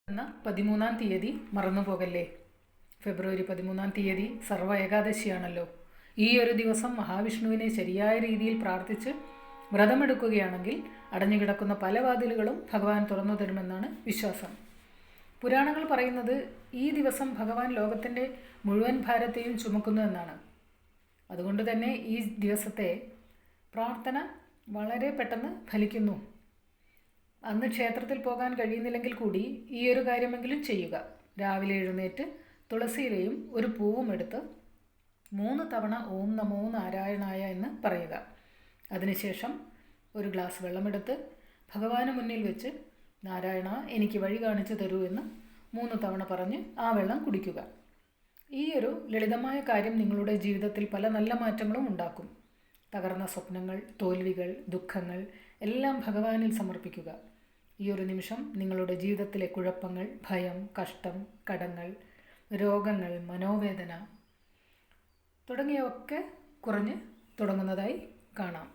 എന്ന 13-ാം തീയതി മറന്നുപോകല്ലേ. ഫെബ്രുവരി 13-ാം തീയതി സർവ്വ ഏകാദശിയാണല്ലോ. ഈ ഒരു ദിവസം മഹാവിഷ്ണുവിനെ ശരിയായ രീതിയിൽ പ്രാർത്ഥിച്ച് വ്രതമെടുക്കുകയാണെങ്കിൽ അടഞ്ഞുകിടക്കുന്ന പല വാതിലുകളും ഭഗവാൻ തുറന്നു തരുമെന്നാണ് വിശ്വാസം. പുരാണങ്ങൾ പറയുന്നത് ഈ ദിവസം ഭഗവാൻ ലോകത്തിൻ്റെ മുഴുവൻ ഭാരത്തെയും ചുമക്കുന്നു എന്നാണ്. അതുകൊണ്ട് തന്നെ ഈ ദിവസത്തെ പ്രാർത്ഥന വളരെ പെട്ടെന്ന് ഫലിക്കുന്നു. അന്ന് ക്ഷേത്രത്തിൽ പോകാൻ കഴിയുന്നില്ലെങ്കിൽ കൂടി ഈ ഒരു കാര്യമെങ്കിലും ചെയ്യുക. രാവിലെ എഴുന്നേറ്റ് തുളസിയിലയും ഒരു പൂവും എടുത്ത് 3 തവണ ഓം നമോ നാരായണായ എന്ന് പറയുക. അതിനുശേഷം ഒരു ഗ്ലാസ് വെള്ളമെടുത്ത് ഭഗവാന് മുന്നിൽ വെച്ച് നാരായണ എനിക്ക് വഴി കാണിച്ചു തരൂ എന്ന് 3 തവണ പറഞ്ഞ് ആ വെള്ളം കുടിക്കുക. ഈ ഒരു ലളിതമായ കാര്യം നിങ്ങളുടെ ജീവിതത്തിൽ പല നല്ല മാറ്റങ്ങളും ഉണ്ടാക്കും. തകർന്ന സ്വപ്നങ്ങൾ, തോൽവികൾ, ദുഃഖങ്ങൾ എല്ലാം ഭഗവാനിൽ സമർപ്പിക്കുക. ഈ ഒരു നിമിഷം നിങ്ങളുടെ ജീവിതത്തിലെ കുഴപ്പങ്ങൾ, ഭയം, കഷ്ടം, കടങ്ങൾ, രോഗങ്ങൾ, മനോവേദന തുടങ്ങിയവയൊക്കെ കുറഞ്ഞ് തുടങ്ങുന്നതായി കാണാം.